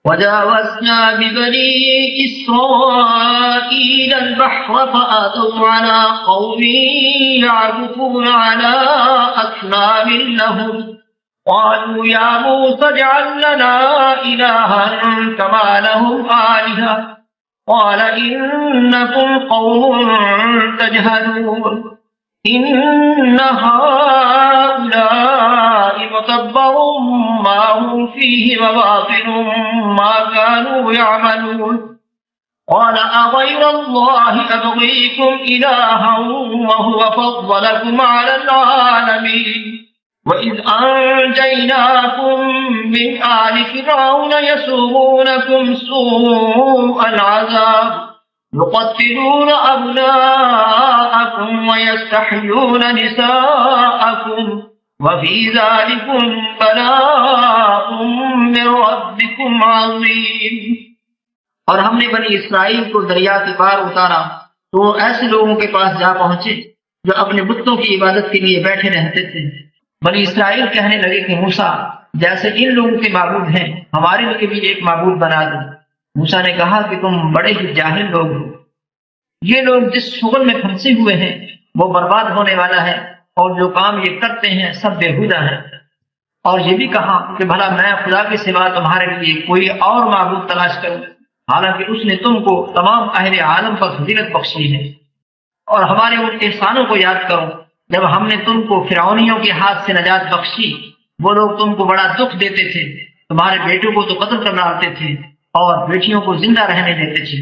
وجاوزنا ببني إسرائيل البحر فأتوا على قوم يعكفون على أصنام لهم قالوا يا موسى اجعل لنا إلها كما لهم آلهة قال إنكم قوم تجهلون إن هؤلاء متبر ما هم فيه وباطل ما كانوا يعملون قال أغير الله أبغيكم إلها وهو فضلكم على العالمين وإذ أنجيناكم من آل فرعون يسومونكم سوء العذاب يقتلون أبناءكم ويستحيون نساءكم وفي ذلكم بلاء من ربكم عظيم۔ اور ہم نے بنی اسرائیل کو دریا کے پار اتارا تو وہ ایسے لوگوں کے پاس جا پہنچے جو اپنے بتوں کی عبادت کے لیے بیٹھے رہتے تھے۔ بنی اسرائیل کہنے لگے کہ موسیٰ جیسے ان لوگوں کے معبود ہیں ہمارے لیے بھی ایک معبود بنا دو۔ موسیٰ نے کہا کہ تم بڑے ہی جاہل لوگ ہو، یہ لوگ جس شغل میں پھنسے ہوئے ہیں وہ برباد ہونے والا ہے اور جو کام یہ کرتے ہیں سب بےہودہ ہیں۔ اور یہ بھی کہا کہ بھلا میں خدا کے سوا تمہارے لیے کوئی اور معبود تلاش کروں، حالانکہ اس نے تم کو تمام اہل عالم پر فضیلت بخشی ہے۔ اور ہمارے ان احسانوں کو یاد کرو جب ہم نے تم کو فرعونیوں کے ہاتھ سے نجات بخشی، وہ لوگ تم کو بڑا دکھ دیتے تھے، تمہارے بیٹوں کو تو قتل کر ڈالتے تھے اور بیٹیوں کو زندہ رہنے دیتے تھے،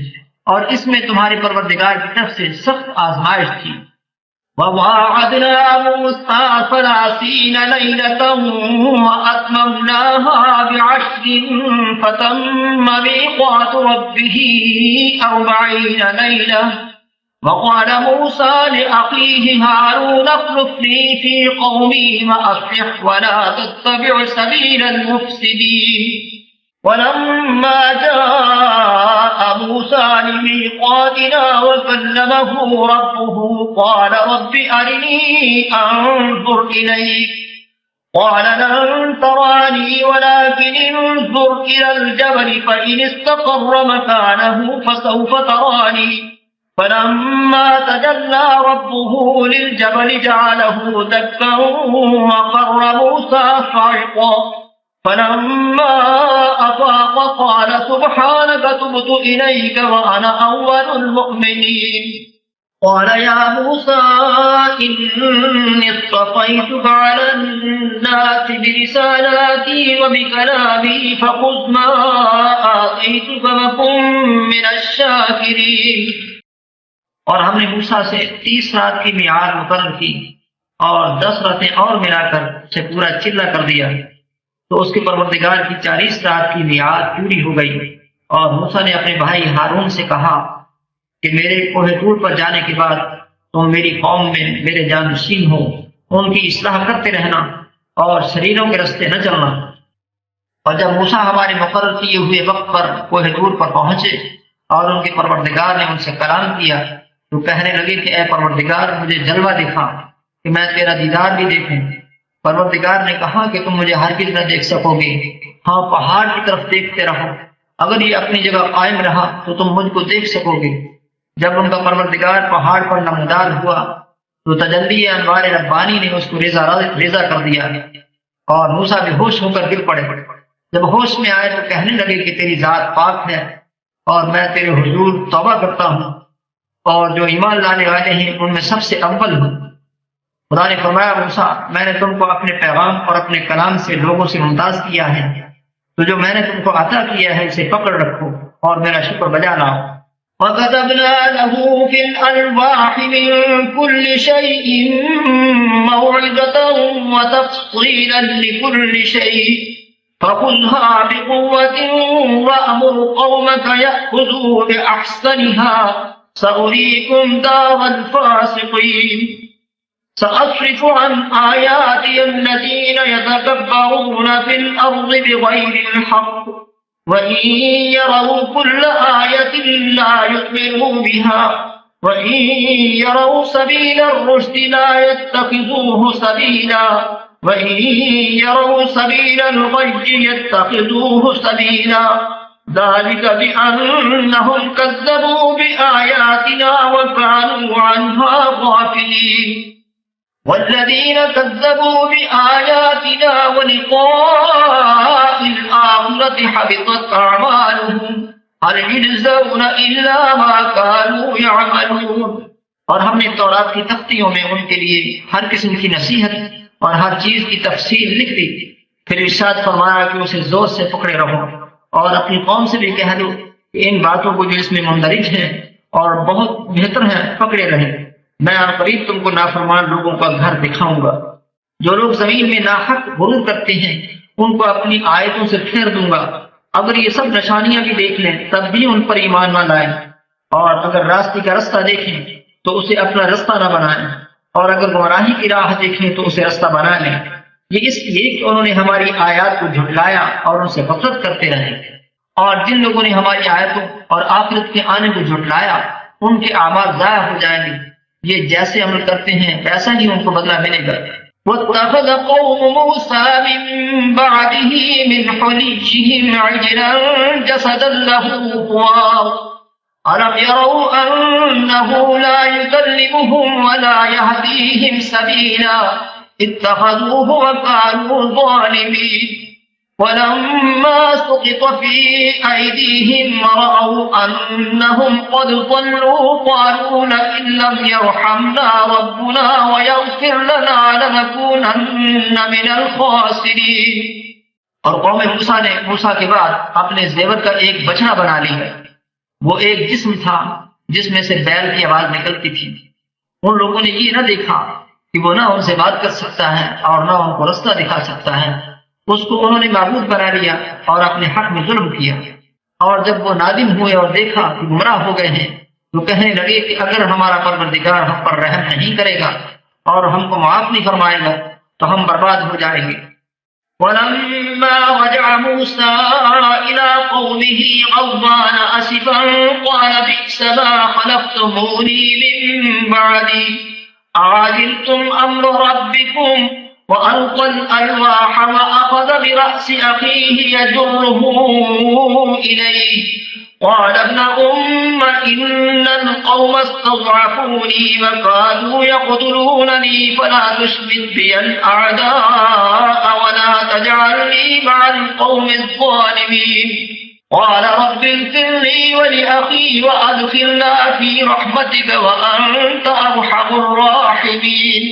اور اس میں تمہارے پروردگار کی طرف سے سخت آزمائش تھی۔ وَوَاعَدْنَا مُوسَىٰ 30 لَيْلَةً وَأَتْمَمْنَاهَا ب10 فَتَمَّ مِيقَاتُ رَبِّهِ 40 لَيْلَةً وَقَالَ مُوسَىٰ لِأَخِيهِ هَارُونَ اخْلُفْنِي فِي قَوْمِي وَأَصْلِحْ وَلَا تَتَّبِعْ سَبِيلَ الْمُفْسِدِينَ ولما جاء موسى لميقاتنا وكلمه ربه قال رب أرني أنظر إليك قال لن تراني ولكن انظر إلى الجبل فإن استقر مكانه فسوف تراني فلما تجلى ربه للجبل جعله دكا وخر موسى صعقا فلما أفاق قال سبحانك تبت إليك وأنا أول المؤمنين قال يا موسى إني اصطفيتك على الناس برسالاتي وبكلامي فخذ ما آتيتك وكن من الشاكرين۔ اور ہم نے موسیٰ سے 30 رات کی میعاد مقرر کی اور 10 راتیں اور ملا کر اسے پورا چلا کر دیا، تو اس کے پروردگار کی 40 رات کی میعاد پوری ہو گئی۔ اور موسیٰ نے اپنے بھائی ہارون سے کہا کہ میرے کوہ طور پر جانے کے بعد تم میری قوم میں میرے جانشین ہو، ان کی اصلاح کرتے رہنا اور شریروں کے رستے نہ چلنا۔ اور جب موسیٰ ہمارے مقرر کیے ہوئے وقت پر کوہ طور پر پہنچے اور ان کے پروردگار نے ان سے کلام کیا تو کہنے لگے کہ اے پروردگار مجھے جلوہ دکھا کہ میں تیرا دیدار بھی دیکھوں۔ پروردگار نے کہا کہ تم مجھے ہرگز نہ دیکھ سکو گے، ہاں پہاڑ کی طرف دیکھتے رہو، اگر یہ اپنی جگہ قائم رہا تو تم مجھ کو دیکھ سکو گے۔ جب ان کا پروردگار پہاڑ پر نمودار ہوا تو تجلی انوار ربانی نے اس کو ریزہ کر دیا اور موسیٰ بے ہوش ہو کر گر پڑے۔ جب ہوش میں آئے تو کہنے لگے کہ تیری ذات پاک ہے اور میں تیرے حضور توبہ کرتا ہوں اور جو ایمان لانے والے ہیں ان میں سب سے اول ہوں۔ خدا نے فرمایا موسیٰ میں نے تم کو اپنے پیغام اور اپنے کلام سے لوگوں سے ممتاز کیا ہے، تو جو میں نے تم کو عطا کیا ہے اسے پکڑ رکھو اور میرا شکر بجا لاؤ۔ وَكَتَبْنَا لَهُ فِي الْأَلْوَاحِ مِن كُلِّ شَيْءٍ مَّوْعِظَةً وَتَفْصِيلًا لِكُلِّ شَيْءٍ فَخُذْهَا بِقُوَّةٍ وَأْمُرْ قَوْمَكَ يَأْخُذُوا بِأَحْسَنِهَا سَأُرِيكُمْ دَارَ الْفَاسِقِينَ سأصرف عن آياتي الذين يتكبرون في الأرض بغير الحق وإن يروا كل آية لا يؤمنوا بها وإن يروا سبيل الرشد لا يتخذوه سبيلا وإن يروا سبيل الغي يتخذوه سبيلا ذلك بأنهم كذبوا بآياتنا وكانوا عنها غافلين والذين كذبوا بآياتنا ولقاء الآخرة حبطت أعمالهم هل يجزون إلا ما كانوا يعملون. اور ہم نے تورات کی تختیوں میں ان کے لیے ہر قسم کی نصیحت اور ہر چیز کی تفصیل لکھ دی. پھر ارشاد فرمایا کہ اسے زور سے پکڑے رہو اور اپنی قوم سے بھی کہہ دو کہ ان باتوں کو جو اس میں مندرج ہیں اور بہت بہتر ہیں پکڑے رہیں. میں ان قریب تم کو نافرمان لوگوں کا گھر دکھاؤں گا. جو لوگ زمین میں ناحق غرور کرتے ہیں ان کو اپنی آیتوں سے پھیر دوں گا. اگر یہ سب نشانیاں بھی دیکھ لیں تب بھی ان پر ایمان نہ لائیں، اور اگر راستے کا رستہ دیکھیں تو اسے اپنا رستہ نہ بنائیں، اور اگر گمراہی کی راہ دیکھیں تو اسے رستہ بنا لیں. یہ اس لیے کہ انہوں نے ہماری آیات کو جھٹلایا اور ان سے غفلت کرتے رہے. اور جن لوگوں نے ہماری آیتوں اور آخرت کے آنے کو جھٹلایا ان کے اعمال ضائع ہو جائیں گے. یہ جیسے عمل کرتے ہیں ویسا ہی ان کو بدلہ ملے گا. واتخذ قوم موسى من بعده من حليهم عجلا جسدا له خوار ألم يروا أنه لا يكلمهم ولا يهديهم سبيلا اتخذوه وكانوا ظالمين. ولما سقط في أيديهم رأوا أنهم قد ضلوا قالوا لئن لم يرحمنا ربنا ويغفر لنا لنكونن من الخاسرين. اور قوم موسیٰ نے موسیٰ کے بعد اپنے زیور کا ایک بچڑا بنا لیا. وہ ایک جسم تھا جس میں سے بیل کی آواز نکلتی تھی. ان لوگوں نے یہ نہ دیکھا کہ وہ نہ ان سے بات کر سکتا ہے اور نہ ان کو رستہ دکھا سکتا ہے. اس کو انہوں نے معبود بنا لیا اور اپنے حق میں ظلم کیا. اور جب وہ نادم ہوئے اور دیکھا کہ گمراہ ہو گئے ہیں تو کہنے لگے کہ اگر ہمارا پروردگار ہم پر رحم نہیں کرے گا اور ہم کو معاف نہیں فرمائے گا تو ہم برباد ہو جائیں گے. ولما رجع موسى إلى قومه غضبان أسفا قال بئس ما خلفتموني من بعدي أعجلتم أمر ربكم وألقى الألواح وأخذ برأس أخيه يجره إليه قال ابن أم إن القوم استضعفوني وكادوا يقتلونني فلا تشمت بي الأعداء ولا تجعلني مع القوم الظالمين. قال رب اغفر لي ولأخي وأدخلنا في رحمتك وأنت أرحم الراحمين.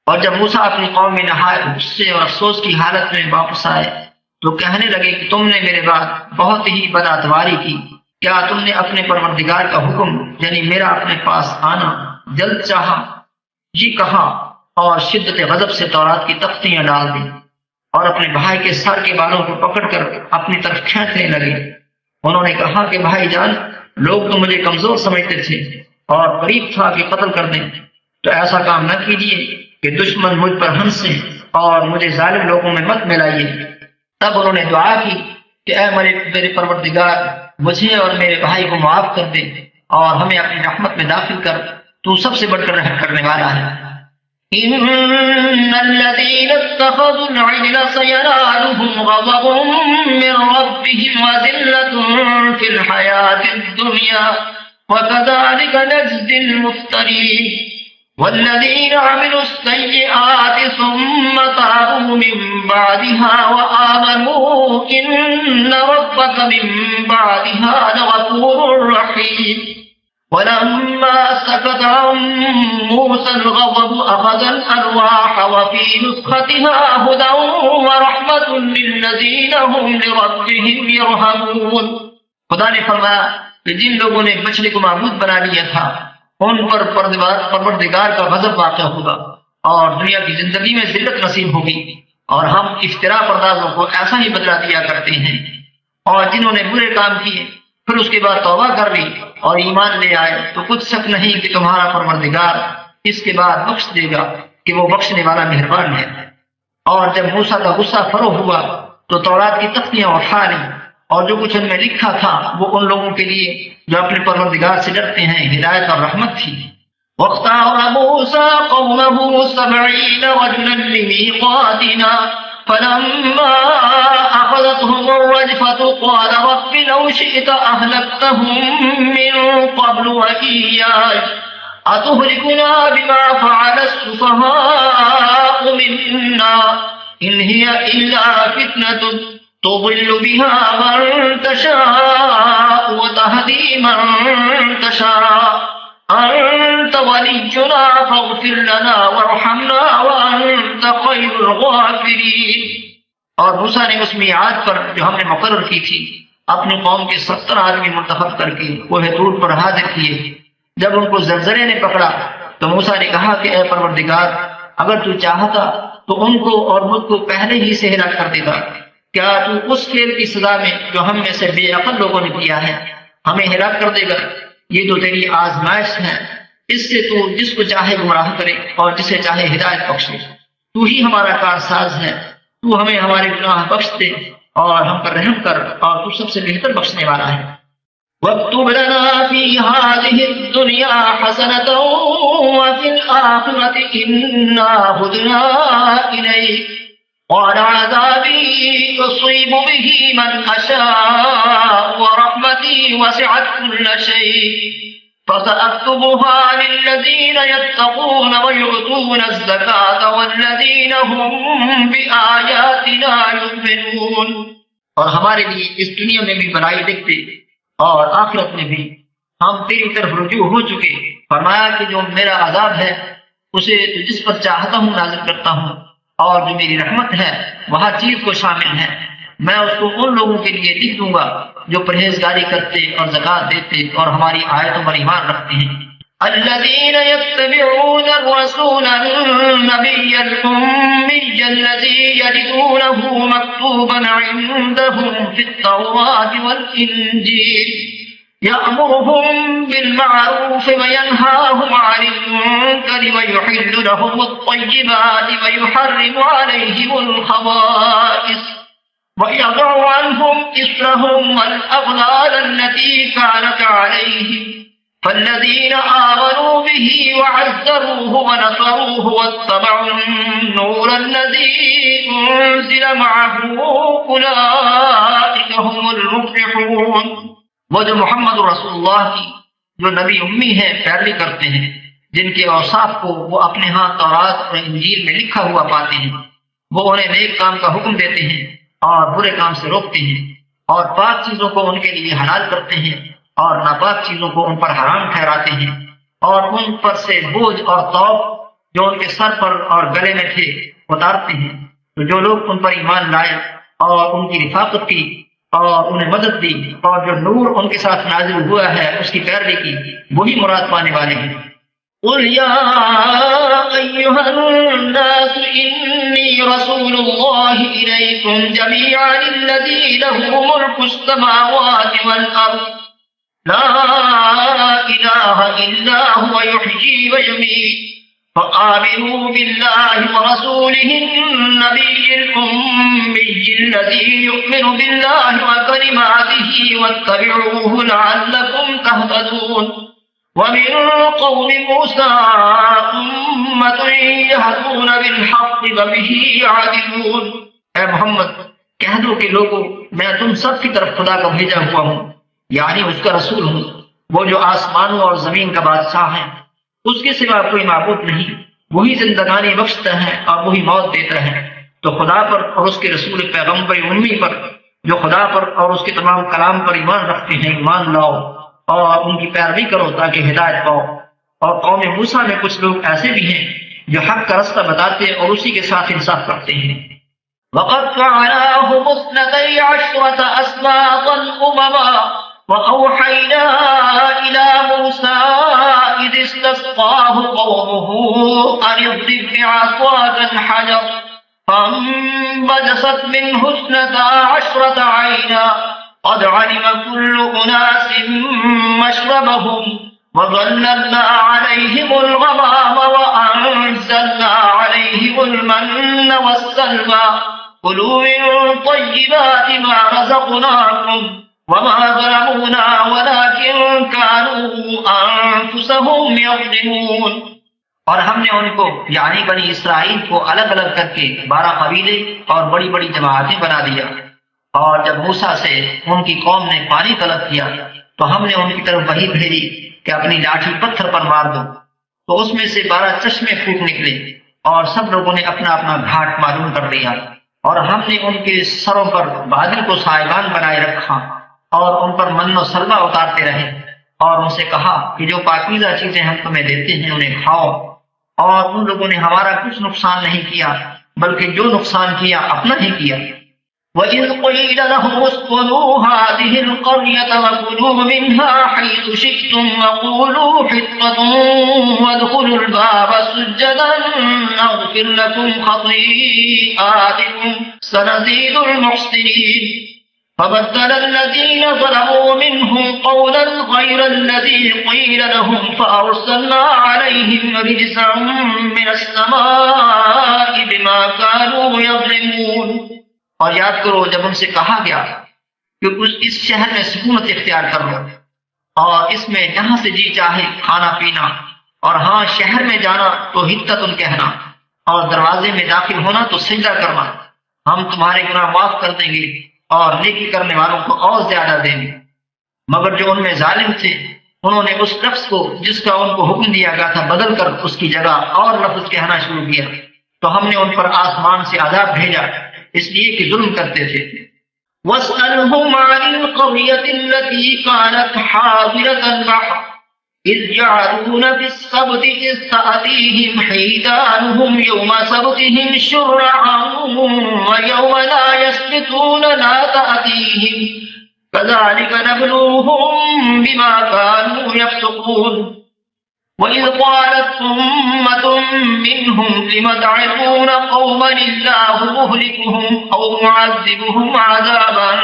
اور جب موسیٰ اپنی قوم میں نہایت غصے اور افسوس کی حالت میں واپس آئے تو کہنے لگے کہ تم نے میرے بعد بہت ہی بدعتواری کی. کیا تم نے اپنے پروردگار کا حکم یعنی میرا اپنے پاس آنا جلد چاہا؟ یہ کہا اور شدت غضب سے تورات کی تختیاں ڈال دی اور اپنے بھائی کے سر کے بالوں کو پکڑ کر اپنی طرف کھینچنے لگے. انہوں نے کہا کہ بھائی جان، لوگ تو مجھے کمزور سمجھتے تھے اور قریب تھا کہ قتل کر دیں، تو ایسا کام نہ کیجیے کہ دشمن مجھ پر ہنسیں اور مجھے ظالم لوگوں میں مت ملائیے. تب انہوں نے دعا کی کہ اے میرے پروردگار، مجھے اور میرے بھائی کو معاف کر دے اور ہمیں اپنی رحمت میں داخل کر، تو سب سے بڑھ کر رحم کرنے والا ہے. إن الذين اتخذوا العجل سينالهم غضب من ربهم وذلة في الحياة الدنيا وكذلك نجزي المفترين. والذين عملوا السيئات ثم تابوا من بعدها وآمنوا إن ربك من بعدها لغفور رحيم. ولما سكت عن موسى الغضب أخذ الألواح وفي نسختها هدى ورحمة للذين هم لربهم يرهبون. خدا نے فرمایا کہ جن لوگوں نے بچڑے کو معبود بنا لیا تھا ان پر پروردگار کا غضب واقع ہوگا اور دنیا کی زندگی میں ذلت نصیب ہوگی. اور ہم افتراء پردازوں کو ایسا ہی بدلہ دیا کرتے ہیں. اور جنہوں نے برے کام کیے پھر اس کے بعد توبہ کر لی اور ایمان لے آئے تو کچھ شک نہیں کہ تمہارا پروردگار اس کے بعد بخش دے گا کہ وہ بخشنے والا مہربان ہے. اور جب موسیٰ کا غصہ فرو ہوا تو تورات کی تختیاں اٹھا لی اور جو کچھ ان میں لکھا تھا وہ ان لوگوں کے لیے جو اپنے پروردگار سے ڈرتے ہیں ہدایت اور رحمت تھی. واختار موسى قومه 70 رجلا لميقاتنا فلما أخذتهم الرجفة قال رب لو شئت أهلكتهم من قبل وإياي أتهلكنا بما فعل السفهاء منا إن هي إلا فتنة تضل بها من تشاء وتهدي من تشاء أنت ولينا فاغفر لنا وارحمنا وأنت خير الغافرين. اور موسیٰ نے اس میعاد پر جو ہم نے مقرر کی تھی اپنی قوم کے 70 آدمی منتخب کر کے کوہ طور پر حاضر کیے. جب ان کو زلزلے نے پکڑا تو موسیٰ نے کہا کہ اے پروردگار اگر تو چاہتا تو ان کو اور مجھ کو پہلے ہی سے ہلاک کر دیتا. کیا تو اس کھیل کی سزا میں جو ہم میں سے بے عقل لوگوں نے کیا ہے ہمیں ہلاک کر دے گا؟ یہ تو تیری آزمائش ہے، اس سے تو جس کو چاہے گمراہ کرے اور جسے چاہے ہدایت بخشے. تو ہی ہمارا کارساز ہے، تو ہمیں ہمارے گناہ بخش دے اور ہم پر رحم کر اور تو سب سے بہتر بخشنے والا ہے. واكتب لنا في هذه الدنيا حسنة وفي الآخرة إنا هدنا إليك قال عذابي أصيب به من أشاء ورحمتي وسعت كل شيء فسأكتبها للذين يتقون ويؤتون الزكاة والذين هم بآياتنا يؤمنون. اور ہمارے لیے اس دنیا میں بھی بھلائی دیکھتے اور آخرت میں بھی ہم تیری طرف رجوع ہو چکے. فرمایا کہ جو میرا عذاب ہے اسے تو جس پر چاہتا ہوں نازل کرتا ہوں اور جو میری رحمت ہے وہ ہر چیز کو شامل ہے. میں اس کو ان لوگوں کے لیے لکھ دوں گا جو پرہیزگاری کرتے اور زکوٰۃ دیتے اور ہماری آیتوں پر ایمان رکھتے ہیں. الذين يتبعون الرسول النبي الأمي الذي يجدونه مكتوبا عندهم في التوراة والإنجيل يأمرهم بالمعروف وينهاهم عن المنكر ويحل لهم الطيبات ويحرم عليهم الخبائث ويضع عنهم إصرهم والأغلال التي كانت عليهم فالذين آمنوا به وعزروه ونصروه واتبعوا النور الذي أنزل معه أولئك هم المفلحون. وہ جو محمد رسول اللہ کی جو نبی امی ہے پیروی کرتے ہیں، جن کے اوصاف کو وہ اپنے ہاں تورات اور انجیل میں لکھا ہوا پاتے ہیں، وہ انہیں نیک کام کا حکم دیتے ہیں اور برے کام سے روکتے ہیں اور پاک چیزوں کو ان کے لیے حلال کرتے ہیں اور ناپاک چیزوں کو ان پر حرام ٹھہراتے ہیں اور ان پر سے بوجھ اور طوق جو ان کے سر پر اور گلے میں تھے اتارتے ہیں. تو جو لوگ ان پر ایمان لائے اور ان کی رفاقت کی اور انہیں مدد دی اور جو نور ان کے ساتھ نازل ہوا ہے اس کی پیروی کی، وہی مراد پانے والے ہیں. قل يا أيها الناس إني رسول الله إليكم جميعا الذي له ملك السماوات والأرض لا إله إلا هو يحيي ويميت فآمنوا بالله ورسوله النبي الأمي الذي يؤمن بالله وكلماته واتبعوه لعلكم تهتدون. ومن قوم موسى أمة يهدون بالحق وبه يعدلون. اے محمد کہہ دو کہ لوگو میں تم سب کی طرف خدا کا بھیجا ہوا ہوں، یعنی اس کا رسول ہوں، وہ جو آسمانوں اور زمین کا بادشاہ ہے، اس کے سوا کوئی معبود نہیں، وہی زندگانی بخشتا ہے اور وہی موت دیتا ہے. تو خدا پر اور اس کے رسول پیغمبر امی پر جو خدا پر اور اس کے تمام کلام پر ایمان رکھتے ہیں ایمان لاؤ اور ان کی پیروی کرو تاکہ ہدایت پاؤ. اور قوم موسیٰ میں کچھ لوگ ایسے بھی ہیں جو حق کا رستہ بتاتے اور اسی کے ساتھ انصاف کرتے ہیں. وَقَطَّعْنَاهُمُ 12 أَسْبَاطًا أُمَمًا وَأَوْحَيْنَا إِلَى مُوسَىٰ إِذِ اسْتَسْقَاهُ قَوْمُهُ أَنِ اضْرِب بِّعَصَاكَ الْحَجَرَ فَانبَجَسَتْ مِنْهُ 12 عَيْنًا قَدْ عَلِمَ كُلُّ أُنَاسٍ مَّشْرَبَهُمْ وَظَلَّلْنَا عَلَيْهِمُ الْغَمَامَ وَأَنزَلْنَا عَلَيْهِمُ الْمَنَّ وَالسَّلْوَىٰ كُلُوا مِن طَيِّبَاتِ مَا رَزَقْنَاكُمْ وَمَا ظَلَمُونَا وَلَٰكِن كَانُوا أَنفُسَهُمْ يَظْلِمُونَ. اور ہم نے ان کو یعنی بنی اسرائیل کو الگ الگ کر کے 12 قبیلے اور بڑی بڑی جماعتیں بنا دیا اور جب موسیٰ سے ان کی قوم نے پانی طلب کیا تو ہم نے ان کی طرف وحی بھیجی کہ اپنی لاٹھی پتھر پر مار دو، تو اس میں سے 12 چشمے پھوٹ نکلے اور سب لوگوں نے اپنا اپنا گھاٹ معلوم کر لیا، اور ہم نے ان کے سروں پر بادل کو سائبان بنائے رکھا اور ان پر من و سلوہ اتارتے رہے، اور ان سے کہا کہ جو پاکیزہ چیزیں ہم تمہیں دیتے ہیں انہیں کھاؤ، اور ان لوگوں نے ہمارا کچھ نقصان نہیں کیا بلکہ جو نقصان کیا اپنا ہی کیا۔ وَإِذْ قِيلَ لَهُمُ اسْكُنُوا هَٰذِهِ الْقَرْيَةَ وَكُلُوا مِنْهَا حَيْثُ شِئْتُمْ وَقُولُوا حِطَّةٌ وَادْخُلُوا الْبَابَ سُجَّدًا نَغْفِرْ لَكُمْ خَطِيئَاتِكُمْ سَنَزِيدُ الْمُحْسِنِينَ فَبَدَّلَ الَّذِينَ ظَلَمُوا مِنْهُمْ قَوْلًا غَيْرَ الَّذِي قِيلَ لَهُمْ فَأَرْسَلْنَا عَلَيْهِمْ رِجْزًا مِّنَ السَّمَاءِ بِمَا كَانُوا يَظْلِمُونَ۔ اور یاد کرو جب ان سے کہا گیا کہ اس شہر میں سکونت اختیار کر لو اور اس میں جہاں سے جی چاہے کھانا پینا، اور ہاں شہر میں جانا تو حطۃ کہنا، اور دروازے میں داخل ہونا تو سجدہ کرنا، ہم تمہارے گناہ معاف کر دیں گے اور نیکی کرنے والوں کو اور زیادہ دیں گے۔ مگر جو ان میں ظالم تھے انہوں نے اس لفظ کو جس کا ان کو حکم دیا گیا تھا بدل کر اس کی جگہ اور لفظ کہنا شروع کیا، تو ہم نے ان پر آسمان سے عذاب بھیجا اس لیے کہ ظلم کرتے تھے۔ وَاسْأَلْهُمْ عَنِ الْقَرْيَةِ الَّتِي كَانَتْ حَاضِرَةَ الْبَحْرِ إِذْ يَعْدُونَ فِي السَّبْتِ إِذْ تَأْتِيهِمْ حِيتَانُهُمْ يَوْمَ سَبْتِهِمْ شُرَّعًا وَيَوْمَ لَا يَسْبِتُونَ لَا تَأْتِيهِمْ كَذَلِكَ نَبْلُوهُم بِمَا كَانُوا يَفْسُقُونَ۔ وَإِذْ قَالَتْ أُمَّةٌ مِّنْهُمْ لِمَ تَعِظُونَ قَوْمًا اللَّهُ مُهْلِكُهُمْ أَوْ مُعَذِّبُهُمْ عَذَابًا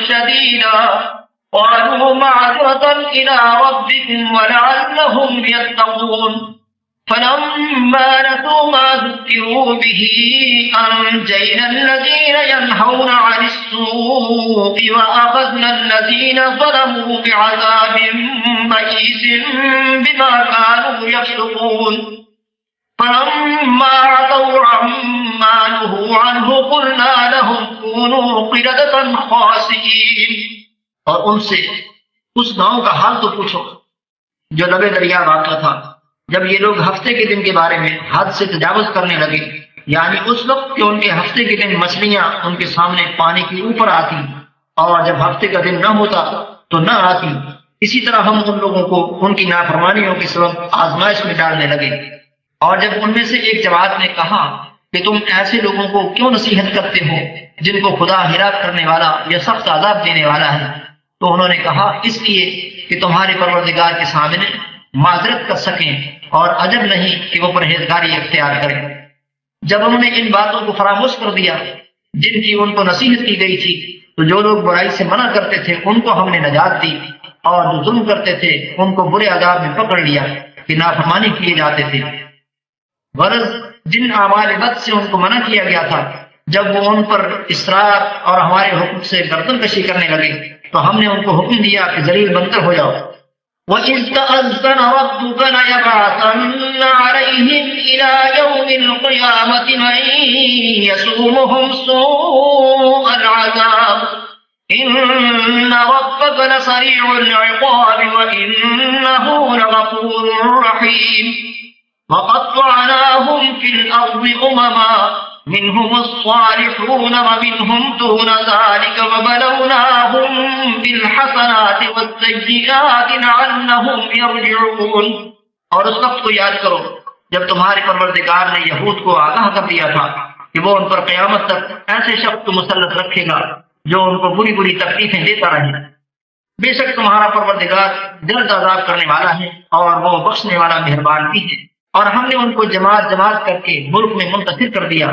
شَدِيدًا قَالُوا مَعْذِرَةً إِلَىٰ رَبِّكُمْ وَلَعَلَّهُمْ يَتَّقُونَ فَلَمَّا نَسُوا مَا ذُكِّرُوا بِهِ أَنجَيْنَا الَّذِينَ يَنْهَوْنَ عَنِ السُّوءِ وَأَخَذْنَا الَّذِينَ ظَلَمُوا بِعَذَابٍ بَئِيسٍ بِمَا كَانُوا يَفْسُقُونَ فَلَمَّا عَتَوْا عَمَّا نُهُوا عَنْهُ قُلْنَا لَهُمْ كُونُوا قِرَدَةً خَاسِئِينَ۔ اور ان سے اس گاؤں کا حال تو پوچھو جو لبے دریا واقع تھا، جب یہ لوگ ہفتے کے دن کے بارے میں حد سے تجاوز کرنے لگے، یعنی اس وقت کہ ان کے ہفتے کے دن مچھلیاں ان کے سامنے پانی کے اوپر آتی اور جب ہفتے کا دن نہ ہوتا تو نہ آتی، اسی طرح ہم ان لوگوں کو ان کی نافرمانیوں کے سبب آزمائش میں ڈالنے لگے۔ اور جب ان میں سے ایک جماعت نے کہا کہ تم ایسے لوگوں کو کیوں نصیحت کرتے ہو جن کو خدا ہلاک کرنے والا یا سخت عذاب دینے والا ہے، تو انہوں نے کہا اس لیے کہ تمہارے پروردگار کے سامنے معذرت کر سکیں، اور عجب نہیں کہ وہ پرہیزگاری اختیار کریں۔ جب انہوں نے ان باتوں کو فراموش کر دیا جن کی ان کو نصیحت کی گئی تھی، تو جو لوگ برائی سے منع کرتے تھے ان کو ہم نے نجات دی، اور جو ظلم کرتے تھے ان کو برے عذاب میں پکڑ لیا کہ نافرمانی کیے جاتے تھے۔ غرض جن اعمال بد سے ان کو منع کیا گیا تھا، جب وہ ان پر اصرار اور ہمارے حکم سے گردن کشی کرنے لگے تو ہم نے ان کو حکم دیا کہ ذلیل بن کر ہو جاؤ۔ وَإِذْ تَأَذَّنَ رَبُّكَ لَيَبْعَثَنَّ عَلَيْهِمْ إِلَىٰ يَوْمِ الْقِيَامَةِ مَن يَسُومُهُمْ سُوءَ الْعَذَابِ إِنَّ رَبَّكَ لَسَرِيعُ الْعِقَابِ وَإِنَّهُ لَغَفُورٌ رَّحِيمٌ وَقَطَّعْنَاهُمْ فِي الْأَرْضِ أُمَمًا منهم الصالحون ومنهم دون ذلك وبلوناهم بالحسنات والسيئات لعلهم يرجعون۔ اور اس وقت کو یاد کرو جب تمہارے پروردگار نے یہود کو آگاہ کر دیا تھا کہ وہ ان پر قیامت تک ایسے شخص کو مسلط رکھے گا جو ان کو بری بری تکلیفیں دیتا رہے۔ بے شک تمہارا پروردگار جلد عذاب کرنے والا ہے اور وہ بخشنے والا مہربان بھی ہے۔ اور ہم نے ان کو جماعت جماعت کر کے ملک میں منتشر کر دیا،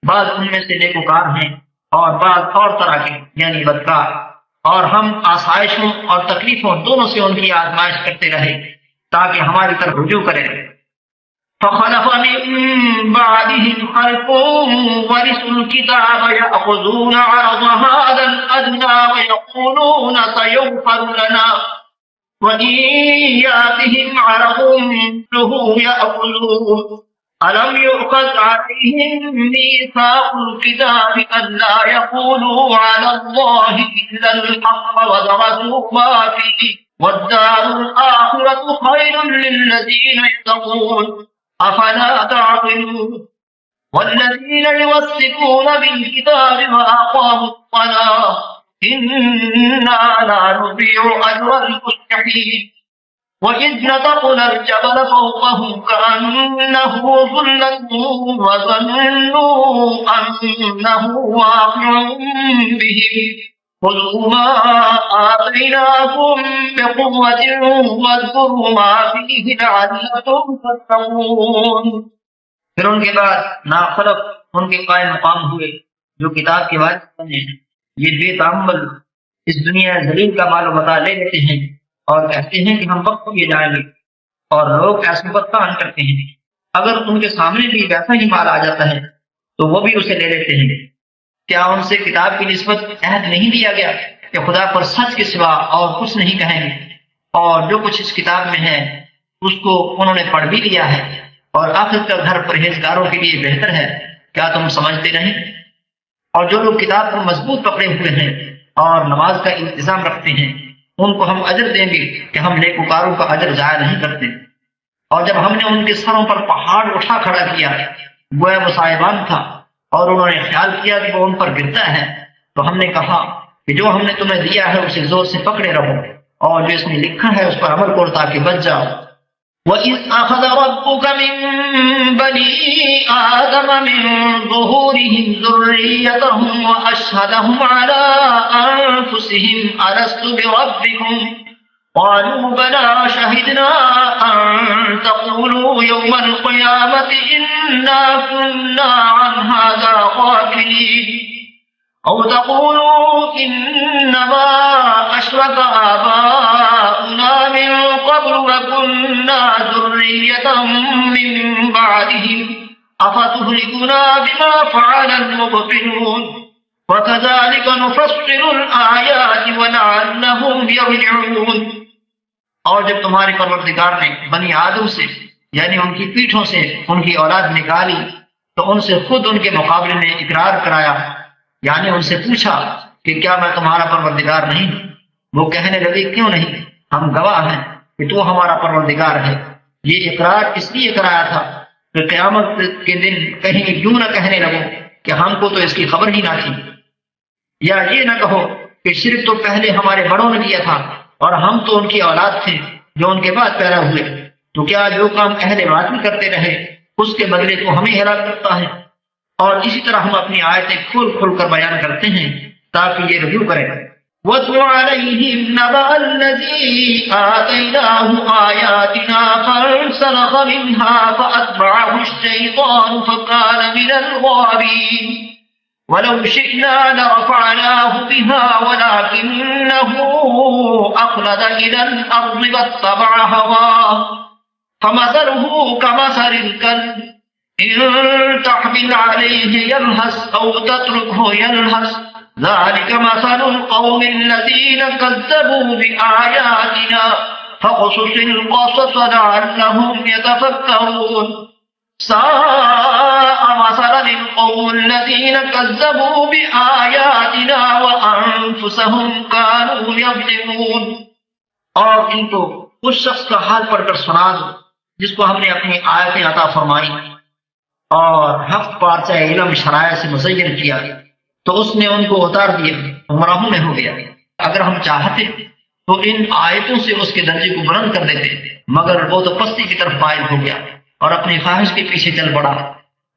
بعض ان میں سے نیکوکار ہیں اور بعض اور طرح کے یعنی بدکار، اور ہم آسائشوں اور تکلیفوں دونوں سے ان کی آزمائش کرتے رہے تاکہ ہماری طرف رجوع کریں۔ فَخَلَفَ مِن بَعْدِهِمْ خَلْفٌ وَرِثُوا الْكِتَابَ يَأْخُذُونَ عَرَضَ هَٰذَا الْأَدْنَىٰ وَيَقُولُونَ سَيُغْفَرُ لَنَا وَإِن يَأْتِهِمْ عَرَضٌ مِّثْلُهُ يَأْخُذُوهُ ألم يؤخذ عليهم ميثاق الكتاب ألا يقولوا على الله إلا الحق ودرسوا ما فيه والدار الآخرة خير للذين يتقون أفلا تعقلون والذين يمسكون بالكتاب وأقاموا الصلاة إنا لا نضيع أجر المصلحين وإذ نتقنا الجبل فوقهم كأنه ظلة وظنوا أنه واقع بهم خذوا ما آتيناكم بقوة واذكروا ما فيه لعلكم تتقون. پھر ان کے بعد ناخلق ان کے قائم مقام ہوئے جو کتاب کے وارث بنے ہیں. یہ بے تعمل اس دنیا ذلیل کا مال و متاع لے لیتے ہیں اور کہتے ہیں کہ ہم وقت کیے جائیں گے، اور لوگ ایسے وقت کام کرتے ہیں. اگر ان کے سامنے بھی ویسا ہی مال آ جاتا ہے تو وہ بھی اسے لے لیتے ہیں. کیا ان سے کتاب کی نسبت عہد نہیں دیا گیا کہ خدا پر سچ کے سوا اور کچھ نہیں کہیں گے، اور جو کچھ اس کتاب میں ہے اس کو انہوں نے پڑھ بھی لیا ہے، اور آخرت کا گھر پرہیزگاروں کے لیے بہتر ہے. کیا تم سمجھتے نہیں؟ اور جو لوگ کتاب کو مضبوط پکڑے ہوئے ہیں اور نماز کا انتظام رکھتے ہیں ان کو ہم اجر دیں گے کہ ہم نیکوکاروں کا اجر ضائع نہیں کرتے. اور جب ہم نے ان کے سروں پر پہاڑ اٹھا کھڑا کیا گویا وہ صاحبان تھا اور انہوں نے خیال کیا کہ وہ ان پر گرتا ہے، تو ہم نے کہا کہ جو ہم نے تمہیں دیا ہے اسے زور سے پکڑے رہو اور جو اس میں لکھا ہے اس پر عمل کرو تاکہ بچ جاؤ. وَإِذْ أَخَذَ رَبُّكَ مِن بَنِي آدَمَ مِن ظُهُورِهِمْ ذُرِّيَّتَهُمْ وَأَشْهَدَهُمْ عَلَىٰ أَنفُسِهِمْ أَلَسْتُ بِرَبِّكُمْ قَالُوا بَلَىٰ شَهِدْنَا أَن تَقُولُوا يَوْمَ الْقِيَامَةِ إِنَّا كُنَّا عَنْ هَٰذَا غَافِلِينَ أَوْ تَقُولُوا إِنَّمَا أَشْرَكَ آبَاؤُنَا مِن قَبْلُ وَكُنَّا ذُرِّيَّةً مِّن بَعْدِهِمْ أَفَتُهْلِكُنَا بِمَا فَعَلَ الْمُبْطِلُونَ وَكَذَٰلِكَ نُفَصِّلُ الْآيَاتِ وَلَعَلَّهُمْ يَرْجِعُونَ. اور جب تمہارے پروردگار نے بنی آدم سے یعنی ان کی پیٹھوں سے ان کی اولاد نکالی تو ان سے خود ان کے مقابلے میں اقرار کرایا، یعنی ان سے پوچھا کہ کیا میں تمہارا پروردگار نہیں؟ وہ کہنے لگے کیوں نہیں، ہم گواہ ہیں کہ تو ہمارا پروردگار ہے. یہ اقرار اس لیے کرایا تھا کہ قیامت کے دن کہیں یوں نہ کہنے لگو کہ ہم کو تو اس کی خبر ہی نہ تھی، یا یہ نہ کہو کہ شرک تو پہلے ہمارے بڑوں نے کیا تھا اور ہم تو ان کی اولاد تھے جو ان کے بعد پیدا ہوئے. تو کیا جو کام اہل باطل کرتے رہے اس کے بدلے تو ہمیں ہلاک کرتا ہے. اور اسی طرح ہم اپنی آیتیں کھول کھول کر بیان کرتے ہیں تاکہ یہ رجوع کریں. وَاتْلُ عَلَيْهِمْ نَبَأَ الَّذِي آتَيْنَاهُ آيَاتِنَا فَانسَلَخَ مِنْهَا فَأَتْبَعَهُ الشَّيْطَانُ فَكَانَ مِنَ الْغَاوِينَ وَلَوْ شِئْنَا لَرَفَعْنَاهُ بِهَا وَلَكِنَّهُ أَخْلَدَ إِلَى الْأَرْضِ وَاتَّبَعَ هَوَاهُ فَمَثَلُهُ كَمَثَلِ الْكَلْبِ إِن تَحْمِلْ عَلَيْهِ يَلْهَثْ أَوْ تَتْرُكْهُ يَلْهَثْ ذَلِكَ مَثَلُ الْقَوْمِ الَّذِينَ كَذَّبُوا بِآيَاتِنَا فَاقْصُصِ الْقَصَصَ لَعَلَّهُمْ يَتَفَكَّرُونَ سَاءَ مَثَلًا الْقَوْمُ الَّذِينَ كَذَّبُوا بِآيَاتِنَا وَأَنفُسَهُمْ كَانُوا يَظْلِمُونَ. اور ان کو اس شخص کا حال پڑھ کر سنا دو جس کو ہم نے اپنی آیتیں عطا فرمائی اور حق پارچہ علم شرائع سے مزین کیا تو اس نے ان کو اتار دیا، گمراہوں میں ہو گیا. اگر ہم چاہتے تو ان آیتوں سے اس کے درجے کو بلند کر دیتے، مگر وہ تو پستی کی طرف مائل ہو گیا اور اپنی خواہش کے پیچھے چل پڑا.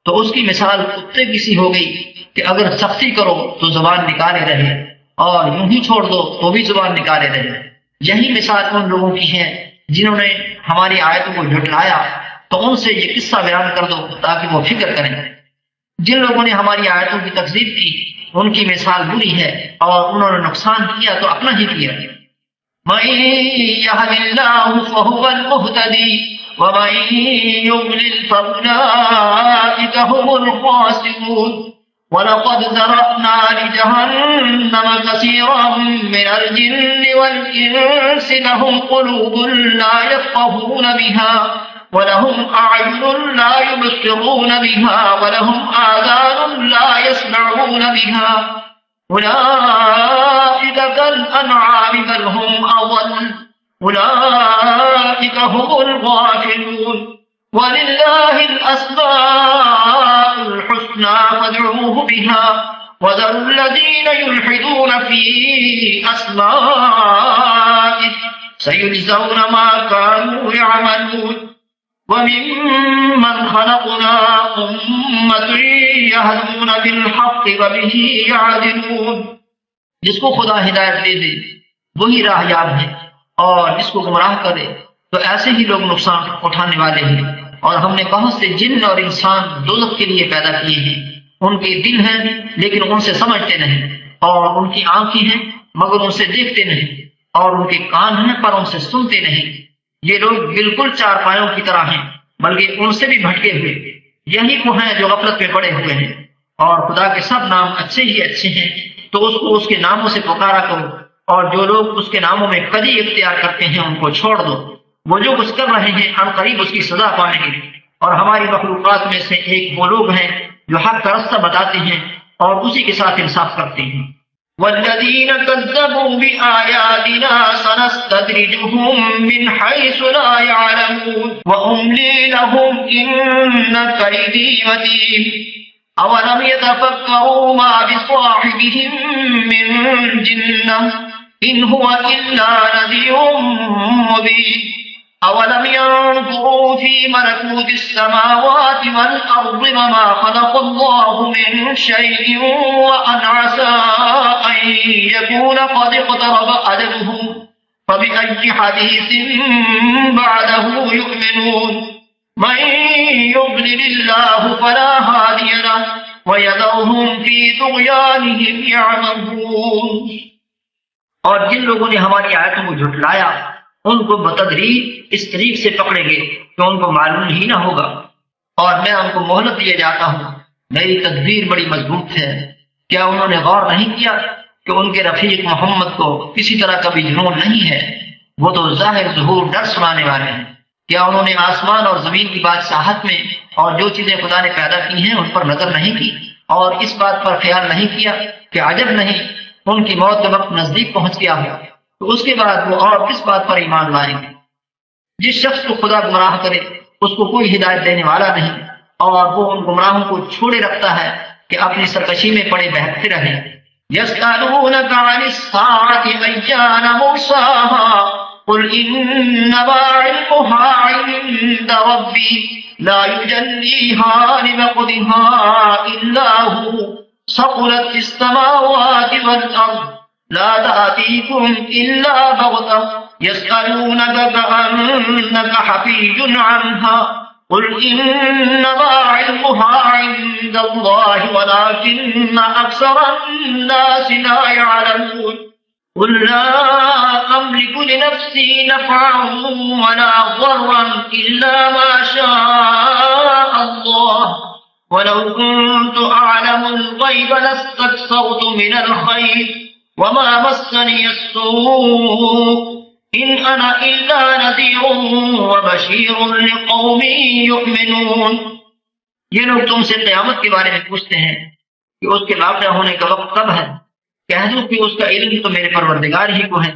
تو اس کی مثال کتے کی سی ہو گئی کہ اگر سختی کرو تو زبان نکالے رہے اور یوں ہی چھوڑ دو تو بھی زبان نکالے رہے. یہی مثال ان لوگوں کی ہے جنہوں نے ہماری آیتوں کو جھٹلایا. تو ان سے یہ قصہ بیان کر دو تاکہ وہ فکر کریں. جن لوگوں نے ہماری آیتوں کی تکذیب کی ان کی مثال بری ہے اور انہوں نے نقصان کیا تو اپنا ہی کیا. مَن يَهْدِ اللَّهُ فَهُوَ الْمُهْتَدِي وَمَن يُضْلِلْ فَأُولَٰئِكَ هُمُ الْخَاسِرُونَ. وَلَقَدْ ذَرَأْنَا لِجَهَنَّمَ كَثِيرًا مِّنَ الْجِنِّ وَالْإِنسِ لَهُمْ قُلُوبٌ لَّا يَفْقَهُونَ بِهَا ولهم أعين لا يبصرون بها ولهم آذان لا يسمعون بها أولئك كالأنعام بل هم أضل أولئك هم الغافلون ولله الأسماء الحسنى فادعوه بها وذروا الذين يلحدون في أسمائه سيجزون ما كانوا يعملون وممن خلقنا أمة يهدون بالحق وبه يعدلون. جس کو خدا ہدایت دے دے وہی راہ یاب ہے، اور جس کو گمراہ کرے تو ایسے ہی لوگ نقصان اٹھانے والے ہیں. اور ہم نے بہت سے جن اور انسان دوزخ کے لیے پیدا کیے ہیں. ان کے دل ہیں لیکن ان سے سمجھتے نہیں، اور ان کی آنکھیں ہیں مگر ان سے دیکھتے نہیں، اور ان کے کان ہیں پر ان سے سنتے نہیں. یہ لوگ بالکل چار پایوں کی طرح ہیں بلکہ ان سے بھی بھٹکے ہوئے. یہی وہ ہیں جو غفلت میں پڑے ہوئے ہیں. اور خدا کے سب نام اچھے ہی اچھے ہیں، تو اس کو اس کے ناموں سے پکارا کرو، اور جو لوگ اس کے ناموں میں کدی اختیار کرتے ہیں ان کو چھوڑ دو. وہ جو کچھ کر رہے ہیں ہم قریب اس کی سزا پائیں گے. اور ہماری مخلوقات میں سے ایک وہ لوگ ہیں جو حق کا راستہ بتاتے ہیں اور اسی کے ساتھ انصاف کرتے ہیں. والذین کذبوا بآیاتنا سنستدرجهم من حیث لا يعلمون وأملی لهم إن کیدی متین اولم يتفکروا ما بصاحبهم من جنة إن هو إلا نذير مبين أولم ينظروا في ملكوت السماوات والأرض وما خلق الله من شيء وأن عسى أن يكون قد اقترب أجلهم فبأي حديث بعده يؤمنون من يضلل الله فلا هادي له ويذرهم في طغيانهم يعمهون. اور جن لوگوں نے ہماری آیتوں کو جھٹلایا ان کو بتدریج اس طریق سے پکڑیں گے کہ ان کو معلوم ہی نہ ہوگا، اور میں ان کو مہلت دیے جاتا ہوں. میری تدبیر بڑی مضبوط ہے. کیا انہوں نے غور نہیں کیا کہ ان کے رفیق محمد کو کسی طرح کا بھی جنون نہیں ہے؟ وہ تو ظاہر ظہور ڈر سنانے والے ہیں. کیا انہوں نے آسمان اور زمین کی بادشاہت میں اور جو چیزیں خدا نے پیدا کی ہیں ان پر نظر نہیں کی، اور اس بات پر خیال نہیں کیا کہ عجب نہیں ان کی موت کا وقت نزدیک پہنچ گیا ہو، تو اس کے بعد وہ اور کس بات پر ایمان لائیں گے؟ جس شخص کو خدا گمراہ کرے اس کو کوئی ہدایت دینے والا نہیں، اور وہ ان گمراہوں کو چھوڑے رکھتا ہے کہ اپنی سرکشی میں پڑے بہکتے رہیں. يسألونك عن الساعة أيان مرساها قل إنما علمها عند ربي لا يجليها لوقتها إلا هو ثقلت في السماوات والأرض لا تأتيكم إلا بغتة يسألونك كأنك حفي عنها قل إنما علمها عند الله ولكن أكثر الناس لا يعلمون. قل لا أملك لنفسي نفعا ولا ضرا إلا ما شاء الله ولو كنت أعلم الغيب لاستكثرت من الخير وما مسني السوء إن أنا إلا نذير وبشير لقوم يؤمنون. یہ لوگ تم سے قیامت کے بارے میں پوچھتے ہیں کہ اس کے واقع ہونے کا وقت کب ہے. کہہ دو کہ اس کا علم تو میرے پروردگار ہی کو ہے،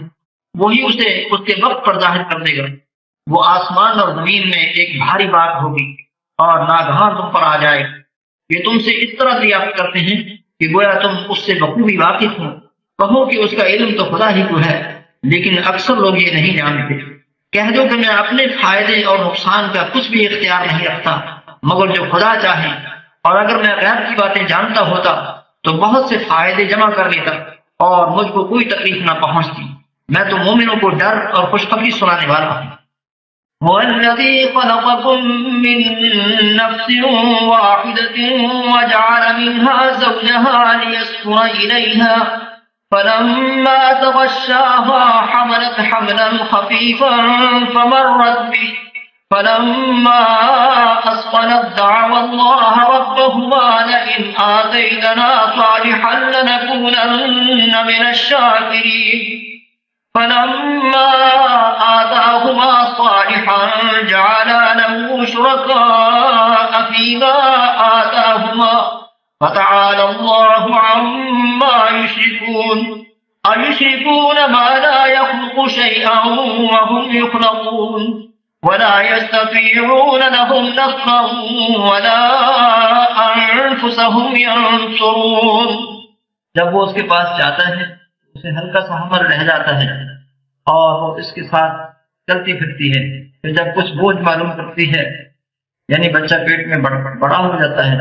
وہی اسے اس کے وقت پر ظاہر کر دے گا. وہ آسمان اور زمین میں ایک بھاری بات ہوگی اور ناگہاں تم پر آ جائے. یہ تم سے اس طرح دریافت کرتے ہیں کہ گویا تم اس سے بخوبی واقف ہو. کہو کہ اس کا علم تو خدا ہی کو ہے، لیکن اکثر لوگ یہ نہیں جانتے. کہہ دو کہ میں اپنے فائدے اور نقصان کا کچھ بھی اختیار نہیں رکھتا مگر جو خدا چاہے، اور اگر میں غیب کی باتیں جانتا ہوتا تو بہت سے فائدے جمع کر لیتا اور مجھ کو کوئی تکلیف نہ پہنچتی. میں تو مومنوں کو ڈر اور خوشخبری سنانے والا ہوں. هو الذي خلقكم من نفس واحدة وجعل منها زوجها ليسكن إليها فلما تغشاها حملت حملا خفيفا فمرت به فلما أثقلت دعوا الله ربهما لئن آتيتنا صالحا لنكونن من الشاكرين فلما آتاهما صالحا جعلا له فيما آتاهما فتعالى الله عما يشركون أيشركون ما لا يخلق شيئا وهم يخلقون ولا يستطيعون لهم نصرا ولا أنفسهم ينصرون. جب وہ اس کے پاس جاتا ہے اسے ہلکا سا حمل رہ جاتا ہے اور وہ اس کے ساتھ چلتی پھرتی ہے. پھر جب کچھ بوجھ معلوم کرتی ہے یعنی بچہ پیٹ میں بڑا ہو جاتا ہے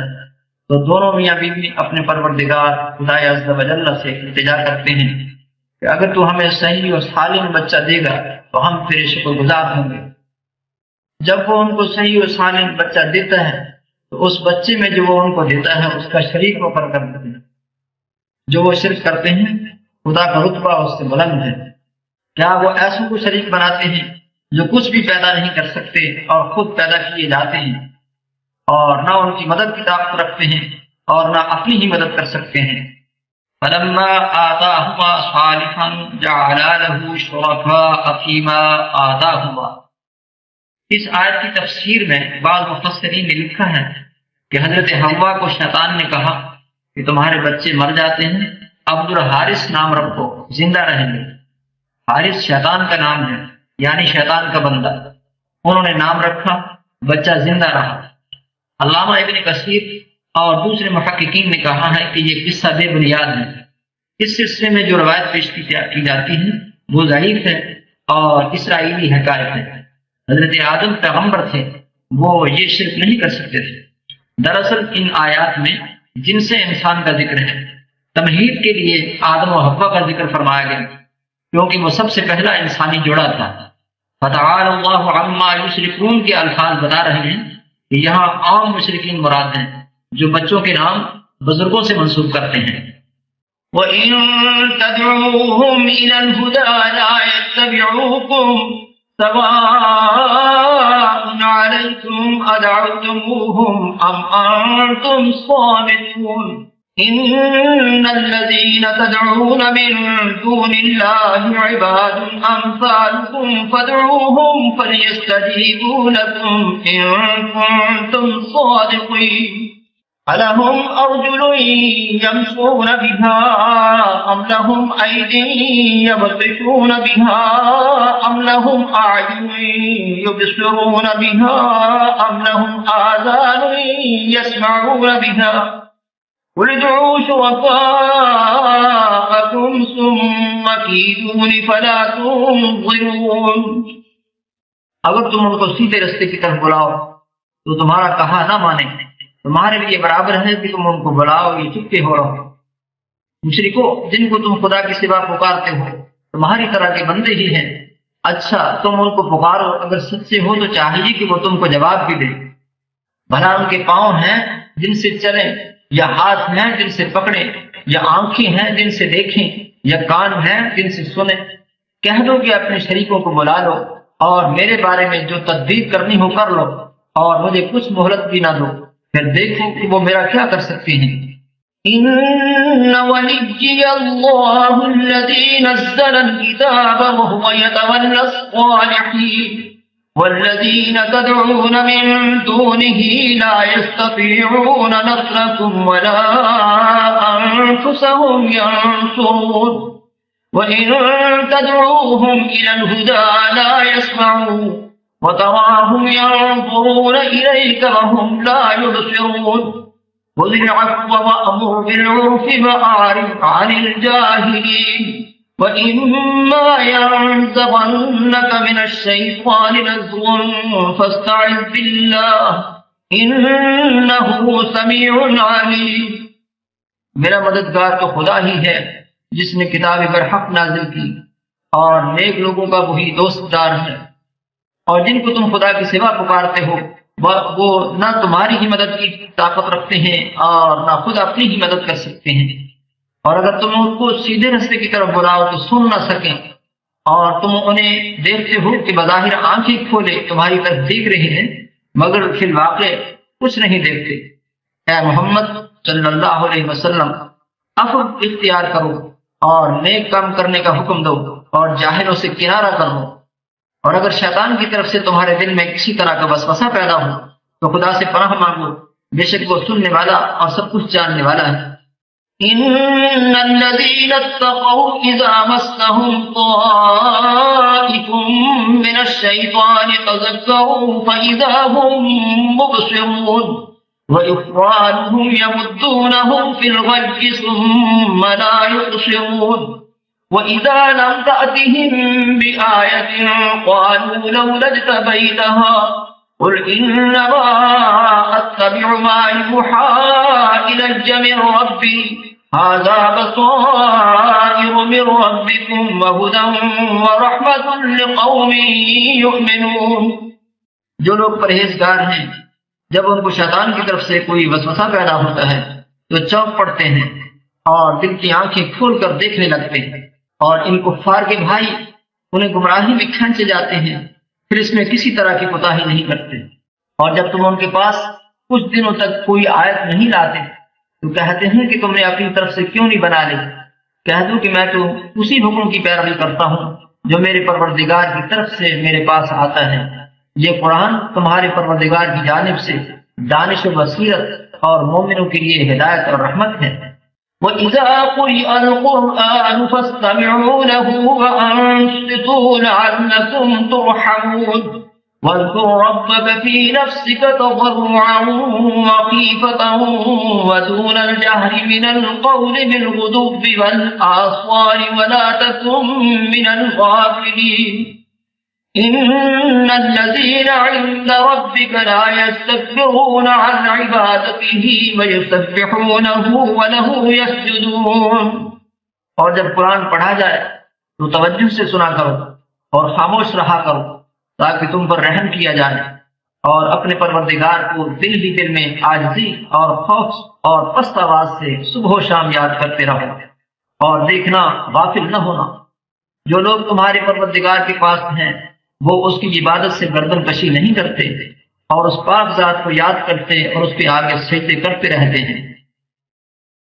تو دونوں میاں بیوی اپنے پروردگار خدا عز و جل سے التجا کرتے ہیں کہ اگر تو ہمیں صحیح اور سالم بچہ دے گا تو ہم تیرے شکر گزار ہوں گے. جب وہ ان کو صحیح اور سالم بچہ دیتا ہے تو اس بچے میں جو وہ ان کو دیتا ہے اس کا شریک مقرر کر دیتے ہیں. جو وہ شرک کرتے ہیں خدا کا رتبہ اس سے بلند ہے. کیا وہ ایسوں کو شریک بناتے ہیں جو کچھ بھی پیدا نہیں کر سکتے اور خود پیدا کیے جاتے ہیں اور نہ ان کی مدد کی طاقت رکھتے ہیں اور نہ اپنی ہی مدد کر سکتے ہیں. فلما آتاهما صالحا جعلا له شركاء فيما آتاهما. اس آیت کی تفسیر میں بعض مفسرین نے لکھا ہے کہ حضرت حوا کو شیطان نے کہا کہ تمہارے بچے مر جاتے ہیں عبد الحارث نام رکھو زندہ رہیں گے. حارث شیطان کا نام ہے یعنی شیطان کا بندہ. انہوں نے نام رکھا بچہ زندہ رہا. علامہ ابن کثیر اور دوسرے محققین نے کہا ہے کہ یہ قصہ بے بنیاد ہے. اس سلسلے میں جو روایت پیش کی جاتی ہے وہ ضعیف ہے اور اسرائیلی حکایت ہے. حضرت آدم پیغمبر تھے وہ یہ شرک نہیں کر سکتے تھے. دراصل ان آیات میں جنس انسان کا ذکر ہے. تمہید کے لیے آدم و حوا کا ذکر فرمایا گیا کیونکہ وہ سب سے پہلا انسانی جوڑا تھا. فتعالى الله عما يشركون کے الفاظ بتا رہے ہیں کہ یہاں عام مشرکین مراد ہیں جو بچوں کے نام بزرگوں سے منسوب کرتے ہیں. وَإِن تَدْعُوهُمْ إِلَى الْهُدَى لَا يَتَّبِعُوكُمْ سَوَاءٌ عَلَيْكُمْ أَدْعَوْتُمُوهُمْ أَمْ أَنْتُمْ صَامِتُونَ. إِنَّ الَّذِينَ تَدْعُونَ مِن دُونِ اللَّهِ عِبَادٌ أَمْثَالُكُمْ فَادْعُوهُمْ فَلْيَسْتَجِيبُوا لَكُمْ إِن كُنتُمْ صَادِقِينَ. أَلَهُمْ أَرْجُلٌ يَمْشُونَ بِهَا أَمْ لَهُمْ أَيْدٍ يَبْطِشُونَ بِهَا أَمْ لَهُمْ أَعْيُنٌ يُبْصِرُونَ بِهَا أَمْ لَهُمْ آذَانٌ يَسْمَعُونَ بِهَا. قُلِ ادْعُوا شُرَكَاءَكُمْ ثُمَّ كِيدُونِ فَلَا تُنظِرُونَ. اگر تم ان کو سیدھے راستے کی طرف بلاؤ تو تمہارا کہا نہ مانے. تمہارے لیے برابر ہے کہ تم ان کو بلاؤ یہ چپکے ہو رہو. مشرکو جن کو تم خدا کی سوا پکارتے ہو تمہاری طرح کے بندے ہی ہیں. اچھا تم ان کو پکارو اگر سچے ہو تو چاہیے کہ وہ تم کو جواب بھی دے. بھلا ان کے پاؤں ہیں جن سے چلیں یا ہاتھ ہیں جن سے پکڑیں یا آنکھیں ہیں جن سے دیکھیں یا کان ہیں جن سے سنیں. کہہ دو کہ اپنے شریکوں کو بلا لو اور میرے بارے میں جو تدبیر کرنی ہو کر لو اور مجھے کچھ مہلت بھی نہ دو پھر دیکھو کہ وہ میرا کیا کر سکتے ہیں. إن وليي الله الذي نزل الكتاب وهو يتولى الصالحين والذين تدعون من دونه لا يستطيعون نصركم ولا أنفسهم ينصرون. وإن تدعوهم إلى الهدى لا يسمعون وتراهم ينظرون إليك وهم لا يبصرون. خذ العفو وأمر بالعرف وأعرض عن الجاهلين وإما ينزغنك من الشيطان نزغ فاستعذ بالله إنه سميع عليم. میرا مددگار تو خدا ہی ہے جس نے کتاب برحق نازل کی اور نیک لوگوں کا وہی دوست دار ہے. اور جن کو تم خدا کی سوا پکارتے ہو وہ نہ تمہاری ہی مدد کی طاقت رکھتے ہیں اور نہ خود اپنی ہی مدد کر سکتے ہیں. اور اگر تم ان کو سیدھے راستے کی طرف بلاؤ تو سن نہ سکیں اور تم انہیں دیکھتے ہو کہ بظاہر آنکھیں کھولے تمہاری طرف دیکھ رہے ہیں مگر فی الواقع کچھ نہیں دیکھتے. اے محمد صلی اللہ علیہ وسلم عفو اختیار کرو اور نیک کام کرنے کا حکم دو اور جاہلوں سے کنارہ کرو. اور اگر شیطان کی طرف سے تمہارے دل میں کسی طرح کا وسوسہ پیدا ہو تو خدا سے پناہ مانگو، بے شک وہ سننے والا اور سب کچھ جاننے والا ہے۔ إن الذين اتقوا إذا مسهم طائف من الشيطان تذكروا فإذا هم مبصرون وإخوانهم يمدونهم في الغي ثم لا يقصرون وإذا لم تأتهم بآية قالوا لولا اجتبيتها قل إنما أتبع ما يوحى إلي من ربي هذا بصائر من ربكم وهدى ورحمة لقوم يؤمنون۔ جو لوگ پرہیزگار ہیں جب ان کو شیطان کی طرف سے کوئی وسوسہ پیدا ہوتا ہے تو چونک پڑتے ہیں اور دل کی آنکھیں کھول کر دیکھنے لگتے ہیں، اور ان کفار کے بھائی انہیں گمراہی میں کھینچے جاتے ہیں، پھر اس میں کسی طرح کی کوتاہی نہیں کرتے۔ اور جب تم ان کے پاس کچھ دنوں تک کوئی آیت نہیں لاتے تو کہتے ہیں کہ تم نے اپنی طرف سے کیوں نہیں بنا لی؟ کہہ دو کہ میں تو اسی حکم کی پیروی کرتا ہوں جو میرے پروردگار کی طرف سے میرے پاس آتا ہے۔ یہ قرآن تمہارے پروردگار کی جانب سے دانش و بصیرت اور مومنوں کے لیے ہدایت اور رحمت ہے۔ وَإِذَا قُرِئَ الْقُرْآنُ فَاسْتَمِعُوا لَهُ وَأَنصِتُوا لَعَلَّكُمْ تُرْحَمُونَ واذكر ربك في نفسك تضرعا وخيفة ودون الجهر من القول بالغدو والآصال ولا تكن من الغافلين إن الذين عند ربك لا يستكبرون عن عبادته ويسبحونه وله يسجدون۔ اور جب قرآن پڑھا جائے تو توجہ سے سنا کرو اور خاموش رہا کرو تاکہ تم پر رحم کیا جائے، اور اپنے پروردگار کو دل ہی دل میں عاجزی اور خوف اور پست آواز سے صبح و شام یاد کرتے رہو، اور دیکھنا غافل نہ ہونا۔ جو لوگ تمہارے پروردگار کے پاس ہیں وہ اس کی عبادت سے گردن کشی نہیں کرتے اور اس پاک ذات کو یاد کرتے اور اس کے آگے سجدے کرتے رہتے ہیں۔